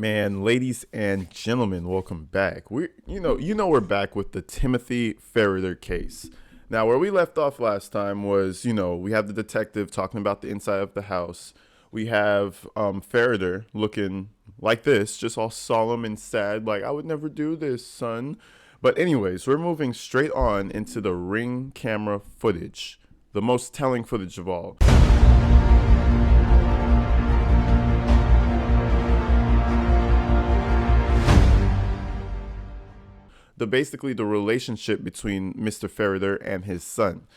Man, ladies and gentlemen, welcome back. We're back with the Timothy Ferriter case. Now, where we left off last time was, we have the detective talking about the inside of the house. We have Ferriter looking like this, just all solemn and sad, like, I would never do this, son. But anyways, we're moving straight on into the Ring camera footage, the most telling footage of all. Basically the relationship between Mr. Ferriter and his son.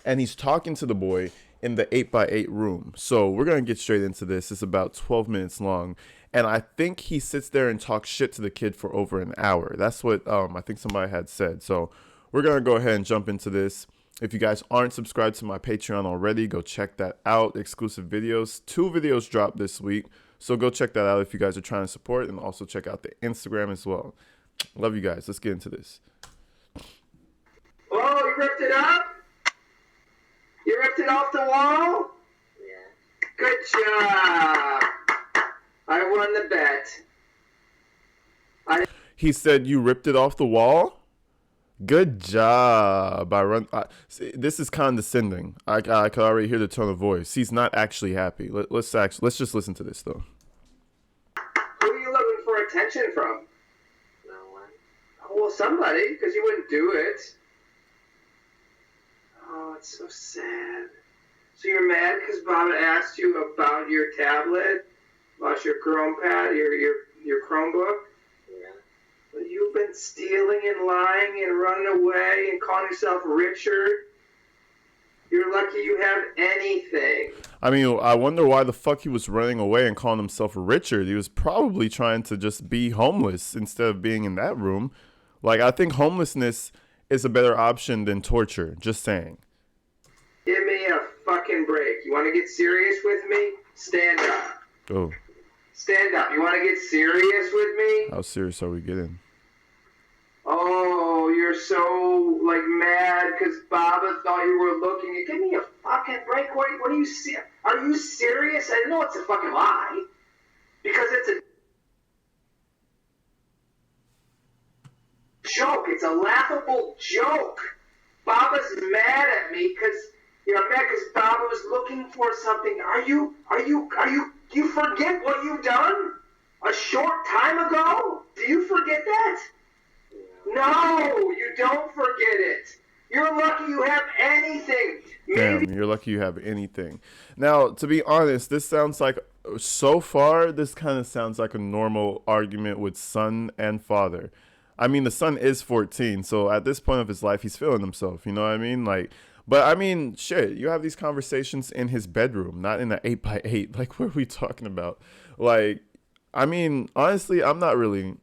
And he's talking to the boy in the 8x8 room. So we're going to get straight into this. It's about 12 minutes long. And I think he sits there and talks shit to the kid for over an hour. That's what I think somebody had said. So we're going to go ahead and jump into this. If you guys aren't subscribed to my Patreon already, go check that out. Exclusive videos. 2 videos dropped this week. So go check that out if you guys are trying to support. And also check out the Instagram as well. Love you guys. Let's get into this. Oh, you ripped it up? You ripped it off the wall? Yeah. Good job. I won the bet. He said you ripped it off the wall? Good job. This is condescending. I can already hear the tone of voice. He's not actually happy. Let's just listen to this though. Who are you looking for attention from? Well, somebody, because you wouldn't do it. Oh, it's so sad. So you're mad because Bob asked you about your tablet, about your Chromepad, your Chromebook? Yeah. But you've been stealing and lying and running away and calling yourself Richard. You're lucky you have anything. I mean, I wonder why the fuck he was running away and calling himself Richard. He was probably trying to just be homeless instead of being in that room. Like, I think homelessness is a better option than torture. Just saying. Give me a fucking break. You want to get serious with me? Stand up. Oh. Stand up. You want to get serious with me? How serious are we getting? Oh, you're so, mad because Baba thought you were looking. Give me a fucking break. What are you serious? Are you serious? I know it's a fucking lie. Because it's a joke. It's a laughable joke. Baba's mad at me because you're mad because Baba was looking for something. Do you forget what you've done a short time ago? Do you forget that? No, you don't forget it. You're lucky you have anything. Damn, you're lucky you have anything. Now, to be honest, this kind of sounds like a normal argument with son and father. I mean, the son is 14, so at this point of his life, he's feeling himself, you know what I mean? Shit, you have these conversations in his bedroom, not in an 8x8. Like, what are we talking about? Honestly, I'm not really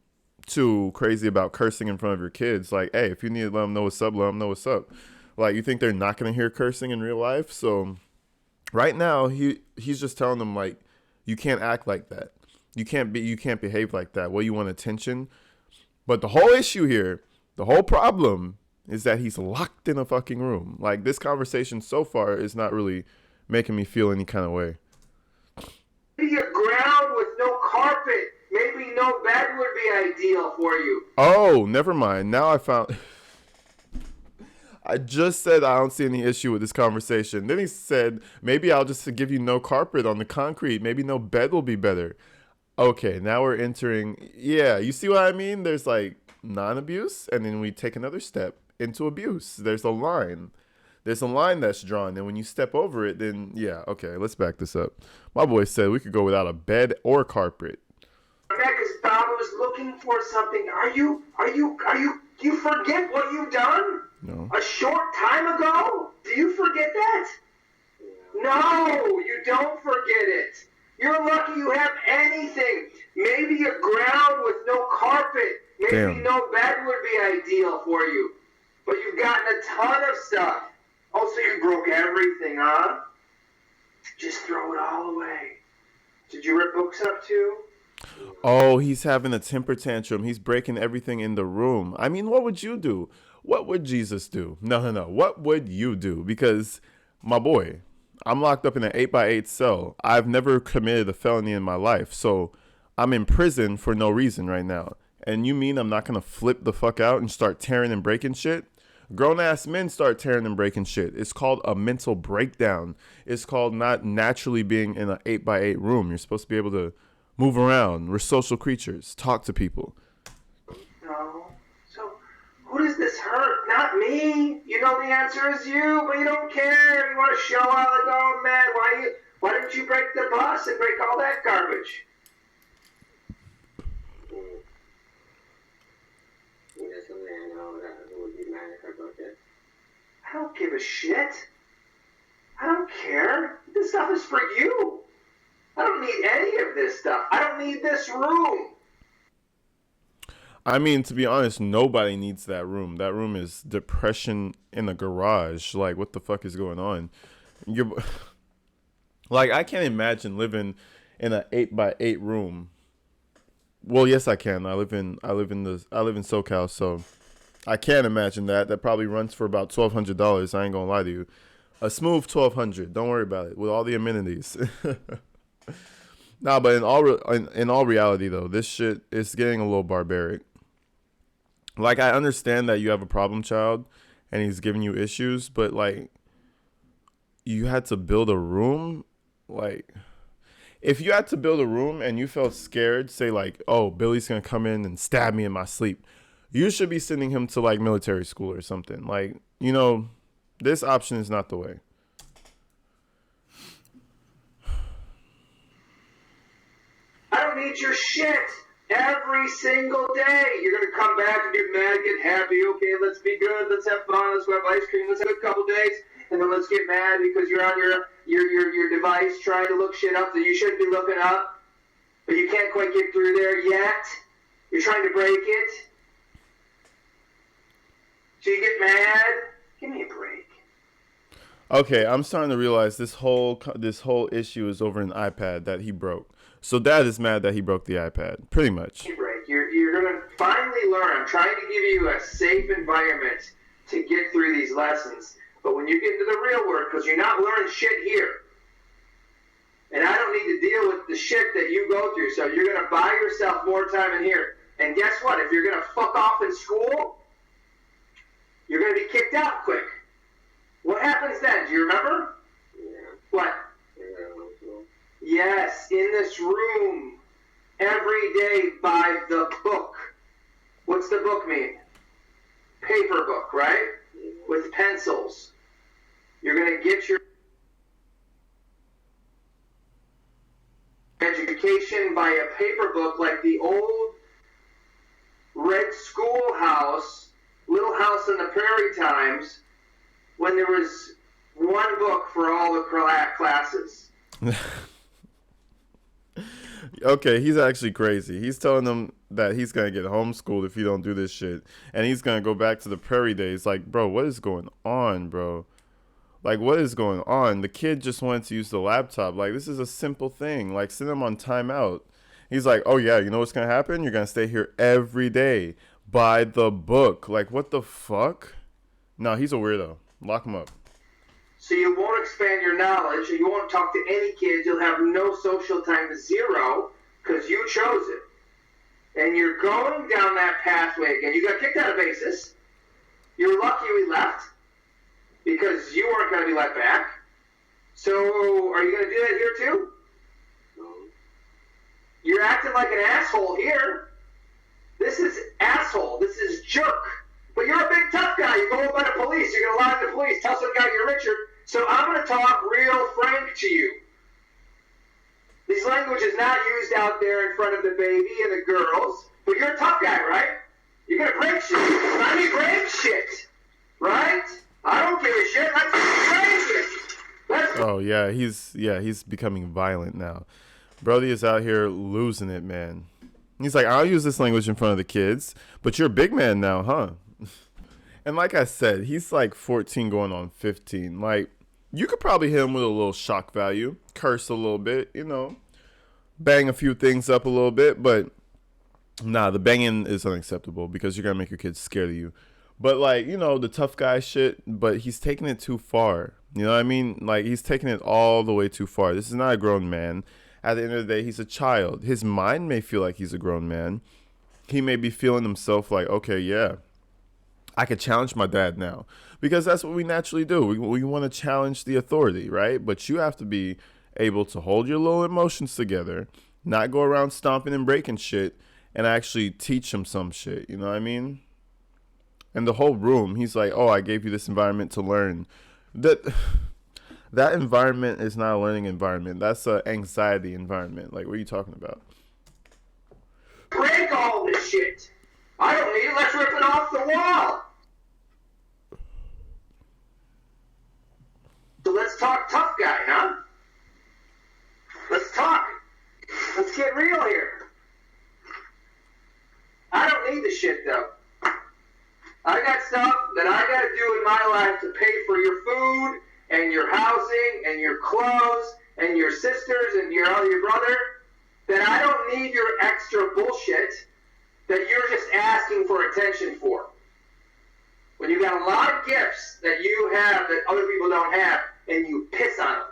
too crazy about cursing in front of your kids. Like, hey, if you need to let them know what's up, let them know what's up. Like, you think they're not going to hear cursing in real life? So, right now, he's just telling them, like, you can't act like that. You can't behave like that. Well, you want attention? But the whole issue here, the whole problem is that he's locked in a fucking room. Like, this conversation so far is not really making me feel any kind of way. Maybe a ground with no carpet, maybe no bed would be ideal for you. Oh, never mind. Now I just said I don't see any issue with this conversation. Then he said, maybe I'll just give you no carpet on the concrete. Maybe no bed will be better. Okay, now we're entering, you see what I mean? There's like non-abuse, and then we take another step into abuse. There's a line that's drawn, and when you step over it, then okay, let's back this up. My boy said we could go without a bed or carpet. Because Baba was looking for something. Do you forget what you've done? No. A short time ago? Do you forget that? No, you don't forget it. You're lucky you have anything. Maybe a ground with no carpet. Maybe no bed would be ideal for you. But you've gotten a ton of stuff. Oh, so you broke everything, huh? Just throw it all away. Did you rip books up too? Oh, he's having a temper tantrum. He's breaking everything in the room. I mean, what would you do? What would Jesus do? No. What would you do? Because, my boy, I'm locked up in an 8x8 cell. I've never committed a felony in my life. So I'm in prison for no reason right now. And you mean I'm not going to flip the fuck out and start tearing and breaking shit? Grown ass men start tearing and breaking shit. It's called a mental breakdown. It's called not naturally being in an 8x8 room. You're supposed to be able to move around. We're social creatures. Talk to people. No. So, who does this hurt? Not me. You know the answer is you, but you don't care. You want to show out like, oh man, why didn't you break the bus and break all that garbage? I don't give a shit. I don't care. This stuff is for you. I don't need any of this stuff. I don't need this room. I mean, to be honest, nobody needs that room. That room is depression in a garage. Like, what the fuck is going on? You're like, I can't imagine living in an 8x8 room. Well, yes, I can. I live in SoCal, so I can't imagine that. That probably runs for about $1,200. I ain't gonna lie to you. A smooth $1,200. Don't worry about it. With all the amenities. Nah, but in all reality though, this shit is getting a little barbaric. Like, I understand that you have a problem child, and he's giving you issues, but like, you had to build a room. Like, if you had to build a room and you felt scared, say like, oh, Billy's gonna come in and stab me in my sleep, you should be sending him to like military school or something. Like, you know, this option is not the way. I don't need your shit every single day. You're going to come back and get mad, get happy. Okay, let's be good. Let's have fun. Let's go have ice cream. Let's have a couple days. And then let's get mad because you're on your device trying to look shit up that you shouldn't be looking up. But you can't quite get through there yet. You're trying to break it. So you get mad. Give me a break. Okay, I'm starting to realize this whole issue is over an iPad that he broke. So Dad is mad that he broke the iPad, pretty much. You're going to finally learn. I'm trying to give you a safe environment to get through these lessons. But when you get into the real world, because you're not learning shit here, and I don't need to deal with the shit that you go through, so you're going to buy yourself more time in here. And guess what? If you're going to fuck off in school, you're going to be kicked out quick. What happens then? Do you remember? Yeah. What? Yes, in this room, every day by the book. What's the book mean? Paper book, right? With pencils. You're going to get your education by a paper book like the old red schoolhouse, Little House on the Prairie times, when there was one book for all the classes. Okay, he's actually crazy. He's telling them that he's going to get homeschooled if you don't do this shit. And he's going to go back to the prairie days. Like, bro, what is going on, bro? Like, what is going on? The kid just wanted to use the laptop. Like, this is a simple thing. Like, send him on timeout. He's like, oh, yeah, you know what's going to happen? You're going to stay here every day by the book. Like, what the fuck? No, he's a weirdo. Lock him up. So you won't expand your knowledge, and you won't talk to any kids. You'll have no social time, zero, because you chose it. And you're going down that pathway again. You got kicked out of basis. You're lucky we left, because you weren't going to be let back. So are you going to do that here too? No. You're acting like an asshole here. This is asshole. This is jerk. But you're a big tough guy. You go up by the police. You're going to lie to the police. Tell some guy you're Richard. So I'm going to talk real frank to you. This language is not used out there in front of the baby and the girls. But you're a tough guy, right? You're going to break shit. Let me break shit. Right? I don't give a shit. Let's break it. Oh, yeah, he's becoming violent now. Brody is out here losing it, man. He's like, I'll use this language in front of the kids, but you're a big man now, huh? And like I said, he's like 14 going on 15. Like, you could probably hit him with a little shock value, curse a little bit, you know, bang a few things up a little bit, but nah, the banging is unacceptable because you're going to make your kids scared of you. But like, you know, the tough guy shit, but he's taking it too far. You know what I mean? Like, he's taking it all the way too far. This is not a grown man. At the end of the day, he's a child. His mind may feel like he's a grown man. He may be feeling himself like, okay, yeah, I could challenge my dad now, because that's what we naturally do. We want to challenge the authority, right? But you have to be able to hold your little emotions together, not go around stomping and breaking shit, and actually teach him some shit. You know what I mean? And the whole room, he's like, oh, I gave you this environment to learn. That environment is not a learning environment. That's an anxiety environment. Like, what are you talking about? Break all this shit. I don't need it. Let's rip it off the wall. So let's talk tough guy, huh? Let's talk. Let's get real here. I don't need the shit, though. I got stuff that I got to do in my life to pay for your food and your housing and your clothes and your sisters and your brother, that I don't need your extra bullshit that you're just asking for attention for. When you got a lot of gifts that you have that other people don't have, and you piss on them.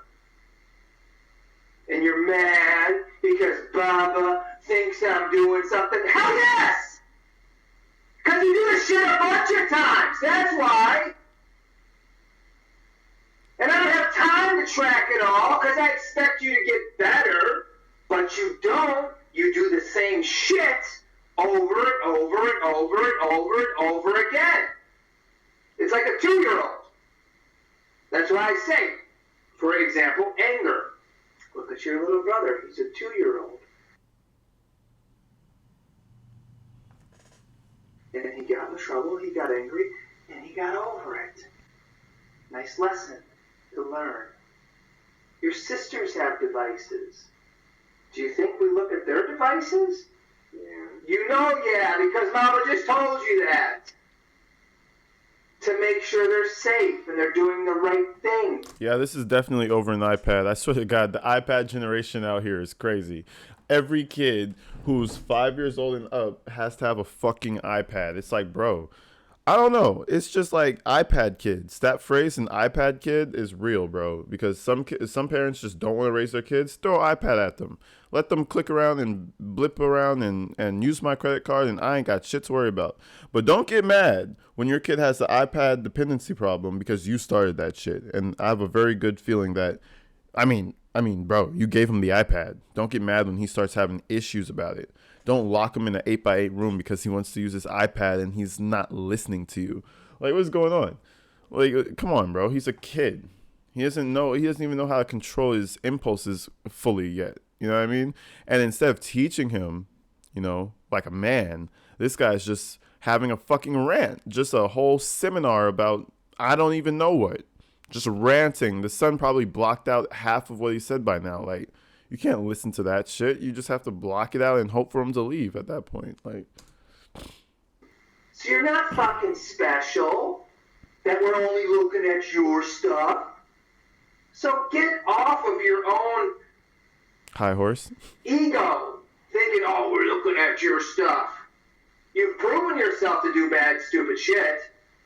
And you're mad because Baba thinks I'm doing something. Hell yes! Because you do this shit a bunch of times. That's why. And I don't have time to track it all because I expect you to get better. But you don't. You do the same shit over and over and over and over and over again. It's like a 2-year-old. That's why I say, for example, anger. Look at your little brother. He's a 2-year-old. And he got in trouble, he got angry, and he got over it. Nice lesson to learn. Your sisters have devices. Do you think we look at their devices? Yeah. You know, yeah, because Mama just told you that. To make sure they're safe and they're doing the right thing. Yeah, this is definitely over an iPad. I swear to God, the iPad generation out here is crazy. Every kid who's 5 years old and up has to have a fucking iPad. It's like, bro, I don't know. It's just like iPad kids. That phrase, an iPad kid, is real, bro. Because some parents just don't want to raise their kids. Throw an iPad at them. Let them click around and blip around and use my credit card, and I ain't got shit to worry about. But don't get mad when your kid has the iPad dependency problem because you started that shit. And I have a very good feeling that, I mean, bro, you gave him the iPad. Don't get mad when he starts having issues about it. Don't lock him in an 8x8 room because he wants to use his iPad and he's not listening to you. Like, what's going on? Like, come on, bro. He's a kid. He doesn't even know how to control his impulses fully yet. You know what I mean? And instead of teaching him, you know, like a man, this guy's just having a fucking rant. Just a whole seminar about I don't even know what. Just ranting. The son probably blocked out half of what he said by now. Like, you can't listen to that shit. You just have to block it out and hope for him to leave at that point. Like, so you're not fucking special. That we're only looking at your stuff. So get off of your own high horse ego, thinking, oh, we're looking at your stuff. You've proven yourself to do bad, stupid shit.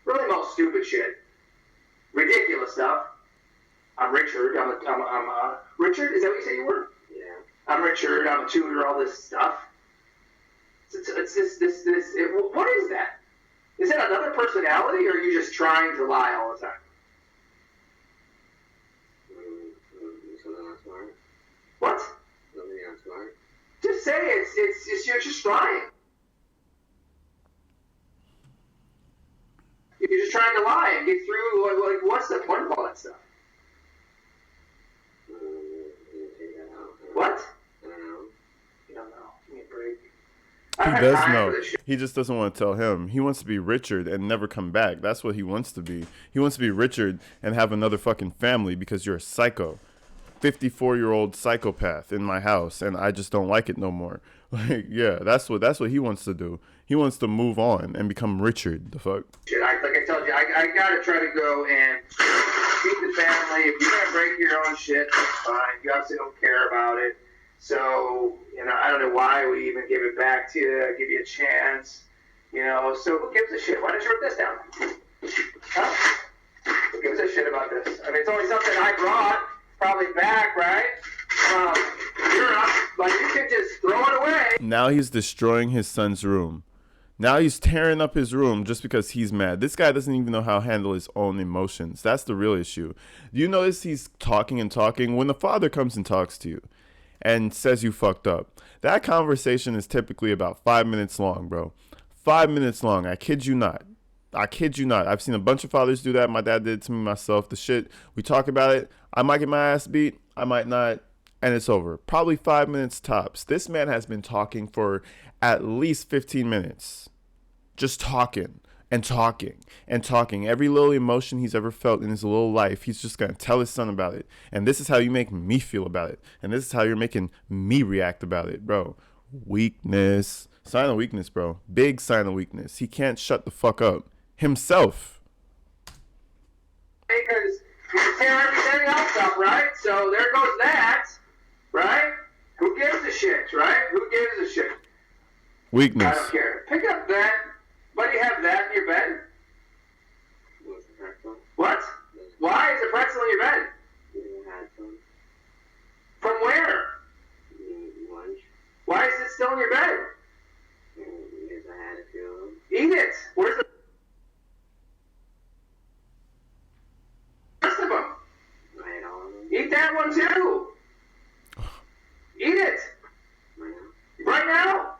Really most stupid shit. Ridiculous stuff. I'm Richard. I'm Richard? Is that what you said you were? Yeah. I'm Richard. I'm a tutor. All this stuff. It's this. What is that? Is that another personality, or are you just trying to lie all the time? Something not smart. What? Something not smart. Just say it's you're just trying. You're just trying to lie and get through. Like, what's the point of all that stuff? What? I don't know. You don't know. Give me a break. he does know. He just doesn't want to tell him. He wants to be Richard and never come back. That's what he wants to be. He wants to be Richard and have another fucking family because you're a psycho. 54-year-old psychopath in my house, and I just don't like it no more. Like, yeah, that's what he wants to do. He wants to move on and become Richard. The fuck? Like I told you, I gotta try to go and feed the family. If you're gonna break your own shit, that's fine. You obviously don't care about it. So, you know, I don't know why we even give it back to you, give you a chance. You know, so who gives a shit? Why don't you write this down? Huh? Who gives a shit about this? I mean, it's only something I brought. Probably back, right? you're up, but you can just throw it away. Now he's destroying his son's room. Now he's tearing up his room just because he's mad. This guy doesn't even know how to handle his own emotions. That's the real issue. Do you notice he's talking and talking? When the father comes and talks to you and says you fucked up, that conversation is typically about 5 minutes long, bro. 5 minutes long. I kid you not. I kid you not. I've seen a bunch of fathers do that. My dad did it to me myself. The shit, we talk about it. I might get my ass beat. I might not. And it's over. Probably 5 minutes tops. This man has been talking for at least 15 minutes. Just talking and talking and talking. Every little emotion he's ever felt in his little life, he's just going to tell his son about it. And this is how you make me feel about it. And this is how you're making me react about it, bro. Weakness. Sign of weakness, bro. Big sign of weakness. He can't shut the fuck up himself. Because you tear everything else up, right? So there goes that, right? Who gives a shit, right? Who gives a shit? Weakness. I don't care. Pick up that. Why do you have that in your bed? What? Why is a pretzel in your bed? From where? Why is it still in your bed? Eat it. Where's the rest of them? Eat that one too. Eat it. Right now?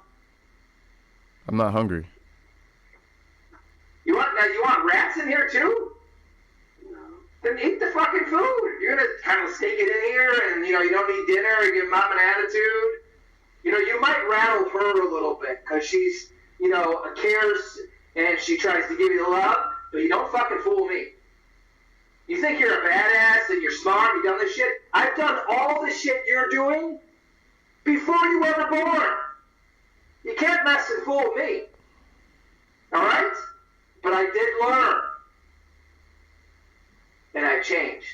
I'm not hungry. You want rats in here too? No. Then eat the fucking food. You're gonna kind of sneak it in here, and you don't need dinner. You give mom an attitude. You might rattle her a little bit because she's cares and she tries to give you the love, but you don't fucking fool me. You think you're a badass and you're smart? You done this shit? I've done all the shit you're doing before you were born. You can't mess and fool me. All right? But I did learn. And I changed.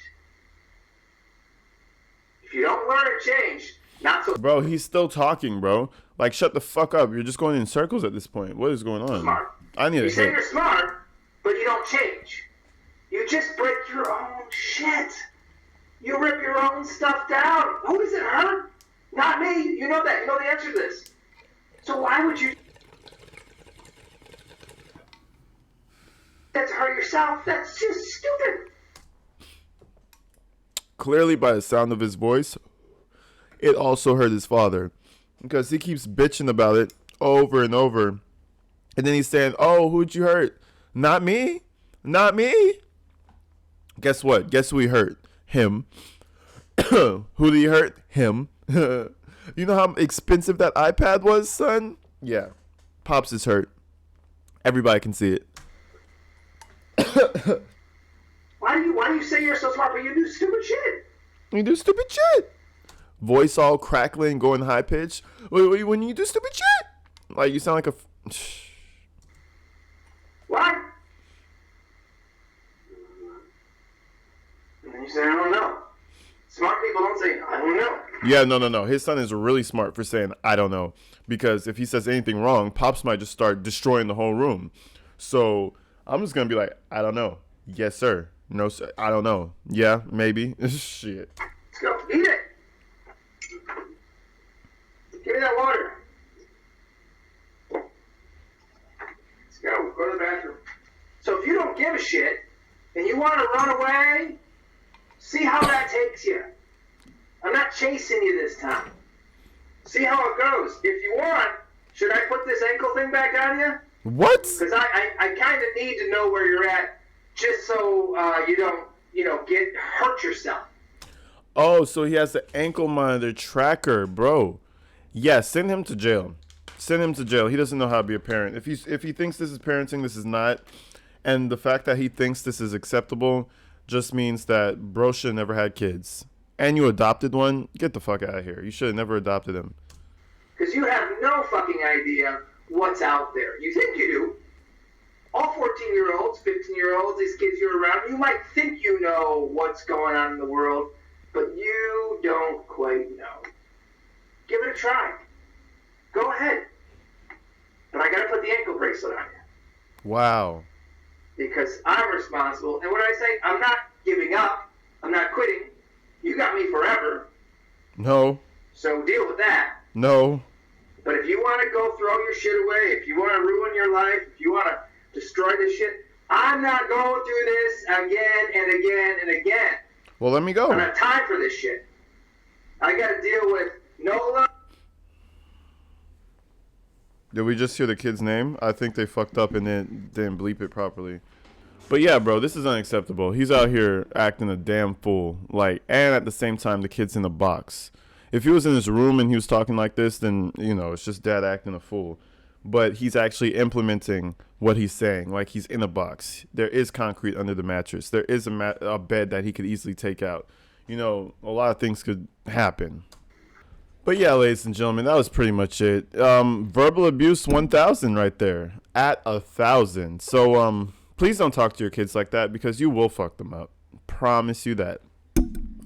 If you don't learn and change, not so... Bro, he's still talking, bro. Like, shut the fuck up. You're just going in circles at this point. What is going on? Smart. I need a You say hit. you're smart, but you don't change. You just break your own shit. You rip your own stuff down. Who does it hurt? Not me. You know that. You know the answer to this. So why would you... That's hurt yourself. That's just stupid. Clearly, by the sound of his voice, it also hurt his father. Because he keeps bitching about it over and over. And then he's saying, oh, who'd you hurt? Not me? Not me? Guess what? Guess who he hurt? Him. Who did he hurt? Him. You know how expensive that iPad was, son? Yeah. Pops is hurt. Everybody can see it. Why do you say you're so smart, but you do stupid shit? You do stupid shit. Voice all crackling, going high pitch. When you do stupid shit, like you sound like a. What? And then you say, I don't know. Smart people don't say, I don't know. Yeah, no. His son is really smart for saying, I don't know. Because if he says anything wrong, Pops might just start destroying the whole room. So I'm just going to be like, I don't know. Yes, sir. No, sir. I don't know. Yeah, maybe. Shit. Let's go. Eat it. Give me that water. Let's go. Go to the bathroom. So if you don't give a shit and you want to run away, see how that takes you. I'm not chasing you this time. See how it goes. If you want, should I put this ankle thing back on you? What? Because I kind of need to know where you're at just so you don't, get hurt yourself. Oh, so he has the ankle monitor tracker, bro. Yeah, send him to jail. Send him to jail. He doesn't know how to be a parent. If he thinks this is parenting, this is not. And the fact that he thinks this is acceptable just means that bro should have never had kids. And you adopted one? Get the fuck out of here. You should have never adopted him. Because you have no fucking idea what's out there. You think you do. All 14-year-olds, 15-year-olds, these kids you're around, you might think you know what's going on in the world, but you don't quite know. Give it a try. Go ahead. But I gotta put the ankle bracelet on you. Wow. Because I'm responsible. And what did I say? I'm not giving up. I'm not quitting. You got me forever. No. So deal with that. No. But if you want to go throw your shit away, if you want to ruin your life, if you want to destroy this shit, I'm not going through this again and again and again. Well, let me go. I don't have time for this shit. I got to deal with Nola. Did we just hear the kid's name? I think they fucked up and didn't bleep it properly. But yeah, bro, this is unacceptable. He's out here acting a damn fool. Like, and at the same time, the kid's in the box. If he was in his room and he was talking like this, then, you know, it's just dad acting a fool. But he's actually implementing what he's saying. Like, he's in a box. There is concrete under the mattress. There is a bed that he could easily take out. You know, a lot of things could happen. But yeah, ladies and gentlemen, that was pretty much it. Verbal abuse 1,000 right there. At 1,000. So, please don't talk to your kids like that because you will fuck them up. Promise you that.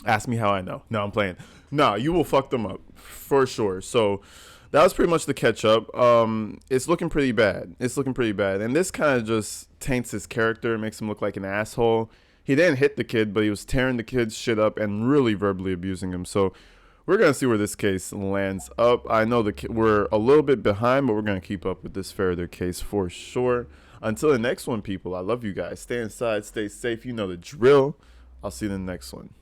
Ask me how I know. No, I'm playing. No, you will fuck them up for sure. So that was pretty much the catch up. It's looking pretty bad. And this kind of just taints his character, makes him look like an asshole. He didn't hit the kid, but he was tearing the kid's shit up and really verbally abusing him. So we're going to see where this case lands up. I know we're a little bit behind, but we're going to keep up with this Ferriter case for sure. Until the next one, people, I love you guys. Stay inside, stay safe. You know the drill. I'll see you in the next one.